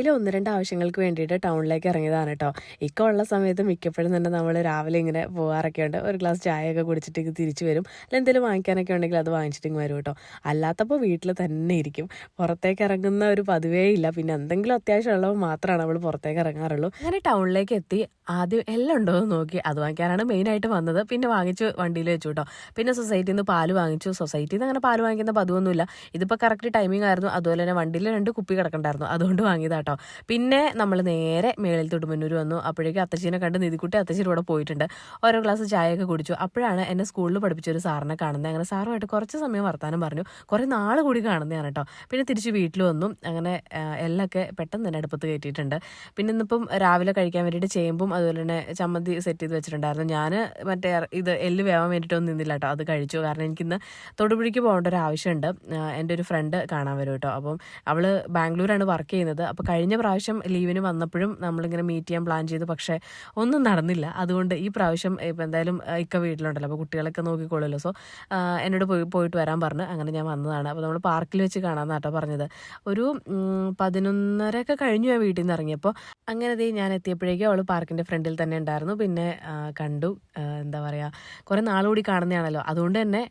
രാവിലെ 1-2 ആവശ്യങ്ങൾക്ക് വേണ്ടിയിട്ട് ടൗണിലേക്ക് ഇറങ്ങിയതാണ് കേട്ടോ. ഇക്ക ഉള്ള സമയത്ത് മിക്കപ്പോഴും തന്നെ നമ്മൾ രാവിലെ ഇങ്ങനെ പോകാറൊക്കെ ഉണ്ട്. ഒരു ഗ്ലാസ് ചായയൊക്കെ കുടിച്ചിട്ട് തിരിച്ചു വരും. അല്ലെങ്കിൽ എന്തെങ്കിലും വാങ്ങിക്കാനൊക്കെ ഉണ്ടെങ്കിൽ അത് വാങ്ങിച്ചിട്ട് വരും കേട്ടോ. അല്ലാത്തപ്പോൾ വീട്ടിൽ തന്നെ ഇരിക്കും. പുറത്തേക്ക് ഇറങ്ങുന്ന ഒരു പതിവേ ഇല്ല. പിന്നെ എന്തെങ്കിലും അത്യാവശ്യമുള്ളപ്പോൾ മാത്രമാണ് അവൾ പുറത്തേക്ക് ഇറങ്ങാറുള്ളൂ. അങ്ങനെ ടൗണിലേക്ക് എത്തി ആദ്യം എല്ലാം ഉണ്ടോ എന്ന് നോക്കി. അത് വാങ്ങിക്കാനാണ് മെയിനായിട്ട് വന്നത്. പിന്നെ വാങ്ങിച്ചു വണ്ടിയിൽ വെച്ചു കേട്ടോ. പിന്നെ സൊസൈറ്റിയിൽ നിന്ന് പാല് വാങ്ങിച്ചു. സൊസൈറ്റിയിൽ നിന്ന് അങ്ങനെ പാല് വാങ്ങിക്കുന്ന പതിവൊന്നുമില്ല. ഇതിപ്പോൾ കറക്റ്റ് ടൈമിംഗ് ആയിരുന്നു. അതുപോലെ തന്നെ വണ്ടിയിൽ 2 കുപ്പി കിടക്കണ്ടായിരുന്നു. അതുകൊണ്ട് വാങ്ങിയതാട്ടോ. പിന്നെ നമ്മൾ നേരെ മേളിൽ തൊടുമന്നൂർ വന്നു. അപ്പോഴേക്കും അത്തച്ചീനെ കണ്ട് നിധിക്കുട്ടി അത്തച്ചീൻ്റെ കൂടെ പോയിട്ടുണ്ട്. ഓരോ ഗ്ലാസ് ചായയൊക്കെ കുടിച്ചു. അപ്പോഴാണ് എന്നെ സ്കൂളിൽ പഠിപ്പിച്ച ഒരു സാറിനെ കാണുന്നത്. അങ്ങനെ സാറുമായിട്ട് കുറച്ച് സമയം വർത്താനം പറഞ്ഞു. കുറേ നാൾ കൂടി കാണുന്നതാണ് കേട്ടോ. പിന്നെ തിരിച്ച് വീട്ടിൽ വന്നു. അങ്ങനെ എല്ലൊക്കെ പെട്ടെന്ന് തന്നെ അടുപ്പത്ത് കയറ്റിയിട്ടുണ്ട്. പിന്നെ ഇന്നിപ്പം രാവിലെ കഴിക്കാൻ വേണ്ടിയിട്ട് ചേമ്പും അതുപോലെ തന്നെ ചമ്മന്തി സെറ്റ് ചെയ്ത് വെച്ചിട്ടുണ്ടായിരുന്നു. ഞാൻ മറ്റേ ഇത് എല്ല് വേവാൻ വേണ്ടിയിട്ടൊന്നും നിന്നില്ല കേട്ടോ. അത് കഴിച്ചു. കാരണം എനിക്കിന്ന് തൊടുപുഴയ്ക്ക് പോകേണ്ട ഒരു ആവശ്യമുണ്ട്. എൻ്റെ ഒരു ഫ്രണ്ട് കാണാൻ വരും കേട്ടോ. അപ്പം അവൾ ബാംഗ്ലൂരാണ് വർക്ക് ചെയ്യുന്നത്. അപ്പോൾ കഴിഞ്ഞ പ്രാവശ്യം ലീവിന് വന്നപ്പോഴും നമ്മളിങ്ങനെ മീറ്റ് ചെയ്യാൻ പ്ലാൻ ചെയ്തു. പക്ഷേ ഒന്നും നടന്നില്ല. അതുകൊണ്ട് ഈ പ്രാവശ്യം ഇപ്പം എന്തായാലും ഇക്ക വീട്ടിലുണ്ടല്ലോ. അപ്പോൾ കുട്ടികളൊക്കെ നോക്കിക്കോളുമല്ലോ. സോ എന്നോട് പോയിട്ട് വരാൻ പറഞ്ഞു. അങ്ങനെ ഞാൻ വന്നതാണ്. അപ്പോൾ നമ്മൾ പാർക്കിൽ വെച്ച് കാണാമെന്ന് കേട്ടോ പറഞ്ഞത്. ഒരു 11:30 കഴിഞ്ഞു ഞാൻ വീട്ടിൽ നിന്ന് ഇറങ്ങിയപ്പോൾ. അങ്ങനെ ഞാൻ എത്തിയപ്പോഴേക്കും അവൾ പാർക്കിൻ്റെ ഫ്രണ്ടിൽ തന്നെ ഉണ്ടായിരുന്നു. പിന്നെ കണ്ടു. എന്താ പറയുക, കുറേ നാളുകൂടി കാണുന്നതാണല്ലോ. അതുകൊണ്ട് തന്നെ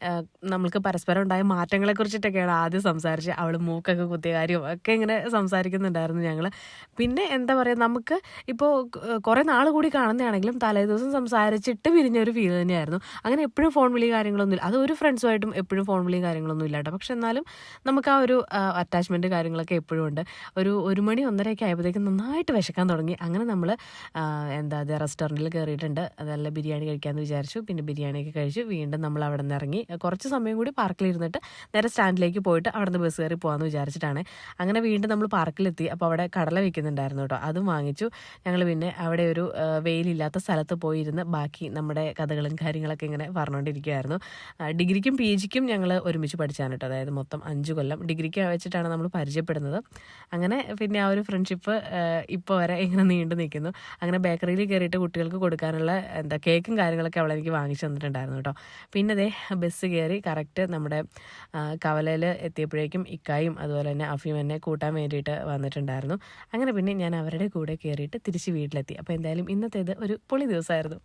നമ്മൾക്ക് പരസ്പരം ഉണ്ടായ മാറ്റങ്ങളെക്കുറിച്ചിട്ടൊക്കെയാണ് ആദ്യം സംസാരിച്ച്. അവൾ മൂക്കൊക്കെ കുത്തിയ കാര്യവും ഒക്കെ ഇങ്ങനെ സംസാരിക്കുന്നുണ്ടായിരുന്നു ഞങ്ങൾ. പിന്നെ എന്താ പറയുക, നമുക്ക് ഇപ്പോൾ കുറേ നാൾ കൂടി കാണുന്നതാണെങ്കിലും തലേദിവസം സംസാരിച്ചിട്ട് പിരിഞ്ഞൊരു ഫീൽ തന്നെയായിരുന്നു. അങ്ങനെ എപ്പോഴും ഫോൺ വിളി കാര്യങ്ങളൊന്നുമില്ല. അത് ഒരു ഫ്രണ്ട്സുമായിട്ടും എപ്പോഴും ഫോൺ വിളിയും കാര്യങ്ങളൊന്നും ഇല്ല കേട്ടോ. പക്ഷെ എന്നാലും നമുക്ക് ആ ഒരു അറ്റാച്ച്മെൻറ്റ് കാര്യങ്ങളൊക്കെ എപ്പോഴും ഉണ്ട്. ഒരു 1 മണി 1:30 ആയപ്പോഴത്തേക്കും നന്നായിട്ട് വിശക്കാൻ തുടങ്ങി. അങ്ങനെ നമ്മൾ റെസ്റ്റോറൻറ്റിൽ കയറിയിട്ടുണ്ട്. നല്ല ബിരിയാണി കഴിക്കാമെന്ന് വിചാരിച്ചു. പിന്നെ ബിരിയാണിയൊക്കെ കഴിച്ചു. വീണ്ടും നമ്മൾ അവിടെ നിന്ന് ഇറങ്ങി കുറച്ച് സമയം കൂടി പാർക്കിലിരുന്നിട്ട് നേരെ സ്റ്റാൻഡിലേക്ക് പോയിട്ട് അവിടെ നിന്ന് ബസ് കയറി പോകാമെന്ന് വിചാരിച്ചിട്ടാണ്. അങ്ങനെ വീണ്ടും നമ്മൾ പാർക്കിലെത്തി. അപ്പോൾ അവിടെ കടല വയ്ക്കുന്നുണ്ടായിരുന്നു കേട്ടോ. അതും വാങ്ങിച്ചു. ഞങ്ങൾ പിന്നെ അവിടെ ഒരു വെയിലില്ലാത്ത സ്ഥലത്ത് പോയിരുന്ന് ബാക്കി നമ്മുടെ കഥകളും കാര്യങ്ങളൊക്കെ ഇങ്ങനെ പറഞ്ഞുകൊണ്ടിരിക്കുകയായിരുന്നു. ഡിഗ്രിക്കും PGക്കും ഞങ്ങൾ ഒരുമിച്ച് പഠിച്ചാണ് കേട്ടോ. അതായത് മൊത്തം 5 കൊല്ലം ഡിഗ്രിക്ക് വെച്ചിട്ടാണ് നമ്മൾ പരിചയപ്പെടുന്നത്. അങ്ങനെ പിന്നെ ആ ഒരു ഫ്രണ്ട്ഷിപ്പ് ഇപ്പോൾ വരെ ഇങ്ങനെ നീണ്ടു നിൽക്കുന്നു. അങ്ങനെ ബേക്കറിയിൽ കയറിയിട്ട് കുട്ടികൾക്ക് കൊടുക്കാനുള്ള കേക്കും കാര്യങ്ങളൊക്കെ അവളെനിക്ക് വാങ്ങിച്ചു തന്നിട്ടുണ്ടായിരുന്നു കേട്ടോ. പിന്നെ ബസ് കയറി കറക്റ്റ് നമ്മുടെ കവലയിൽ എത്തിയപ്പോഴേക്കും ഇക്കായും അതുപോലെ തന്നെ അഫീം എന്നെ കൂട്ടാൻ വേണ്ടിയിട്ട് വന്നിട്ടുണ്ടായിരുന്നു. അങ്ങനെ പിന്നെ ഞാൻ അവരുടെ കൂടെ കയറിയിട്ട് തിരിച്ച് വീട്ടിലെത്തി. അപ്പോൾ എന്തായാലും ഇന്നത്തേത് ഒരു പൊളി ദിവസമായിരുന്നു.